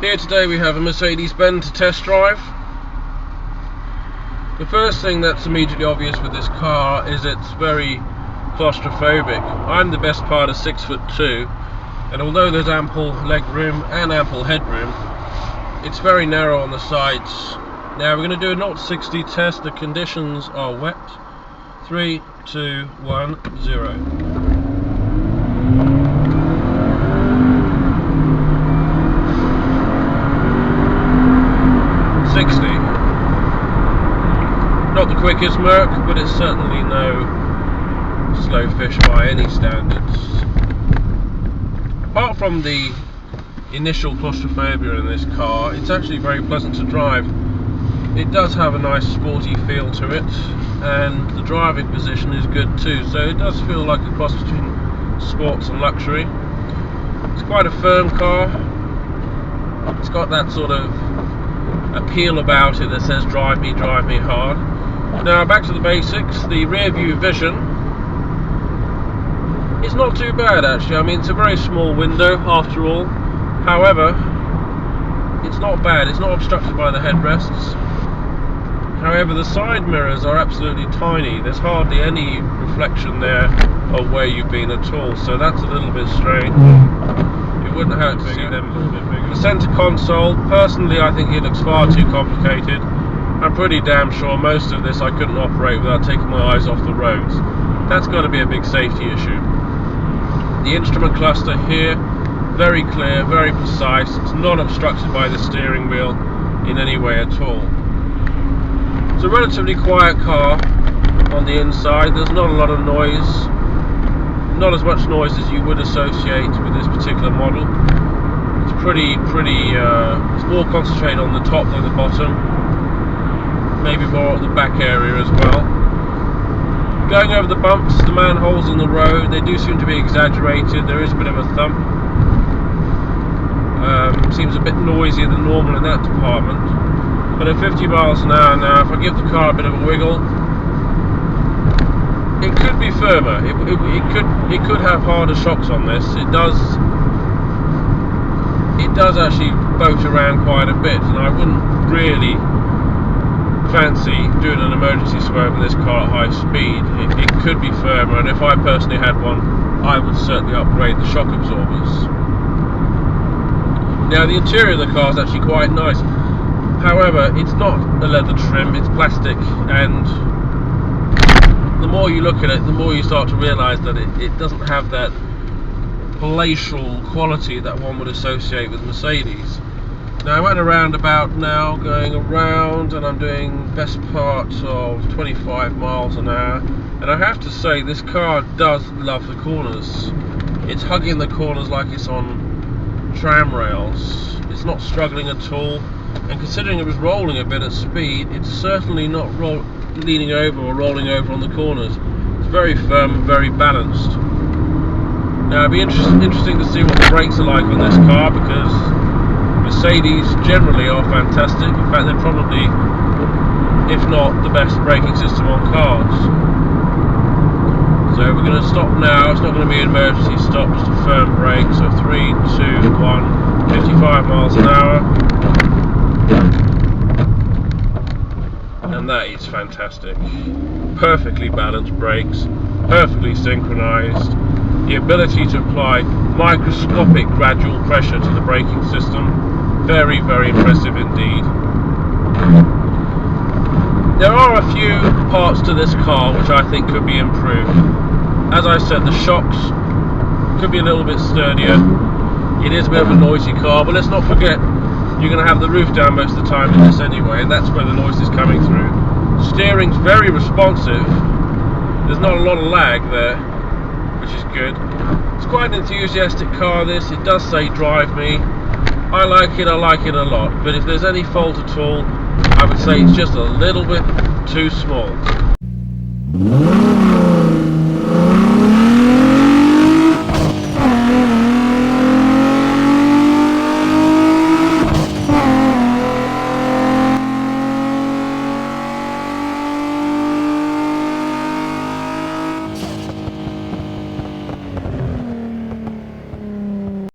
Here today we have a Mercedes-Benz to test drive. The first thing that's immediately obvious with this car is it's very claustrophobic. I'm the best part of 6'2", and although there's ample leg room and ample headroom, it's very narrow on the sides. Now we're going to do a 0-60 test. The conditions are wet. 3, 2, 1, 0. Not the quickest Merc, but it's certainly no slow fish by any standards. Apart from the initial claustrophobia in this car, it's actually very pleasant to drive. It does have a nice sporty feel to it, and the driving position is good too, so it does feel like a cross between sports and luxury. It's quite a firm car. It's got that sort of appeal about it that says drive me hard. Now back to the basics. The Rearview Vision is not too bad actually. I mean, it's a very small window after all. However, it's not bad. It's not obstructed by the headrests. However, the side mirrors are absolutely tiny. There's hardly any reflection there of where you've been at all, so that's a little bit strange. It wouldn't hurt to see them a little bit bigger. The centre console, personally I think it looks far too complicated. I'm pretty damn sure most of this I couldn't operate without taking my eyes off the roads. That's got to be a big safety issue. The instrument cluster here, very clear, very precise. It's not obstructed by the steering wheel in any way at all. It's a relatively quiet car on the inside. There's not a lot of noise. Not as much noise as you would associate with this particular model. It's it's more concentrated on the top than the bottom. Maybe more at the back area as well. Going over the bumps, the manholes in the road, they do seem to be exaggerated. There is a bit of a thump. Seems a bit noisier than normal in that department. But at 50 miles an hour now, if I give the car a bit of a wiggle, it could be firmer. It could have harder shocks on this. It does actually boat around quite a bit, and I wouldn't really fancy doing an emergency swerve in this car at high speed. It could be firmer, and if I personally had one, I would certainly upgrade the shock absorbers. Now the interior of the car is actually quite nice. However, it's not a leather trim, it's plastic, and the more you look at it, the more you start to realise that it doesn't have that palatial quality that one would associate with Mercedes. Now I went around about now, going around, and I'm doing best part of 25 miles an hour, and I have to say this car does love the corners. It's hugging the corners like it's on tram rails. It's not struggling at all, and considering it was rolling a bit at speed, it's certainly not leaning over or rolling over on the corners. It's very firm, very balanced. Now it'd be interesting to see what the brakes are like on this car, because Mercedes generally are fantastic. In fact, they're probably, if not the best braking system on cars. So we're going to stop now. It's not going to be an emergency stop, just a firm brake. So 3, 2, 1, 55 miles an hour. And that is fantastic. Perfectly balanced brakes, perfectly synchronized. The ability to apply microscopic gradual pressure to the braking system, very, very impressive indeed. There are a few parts to this car which I think could be improved. As I said, the shocks could be a little bit sturdier. It is a bit of a noisy car, but let's not forget you're going to have the roof down most of the time in this anyway, and that's where the noise is coming through. Steering's very responsive. There's not a lot of lag there, which is good. It's quite an enthusiastic car, this. It does say drive me. I like it a lot, but if there's any fault at all, I would say it's just a little bit too small.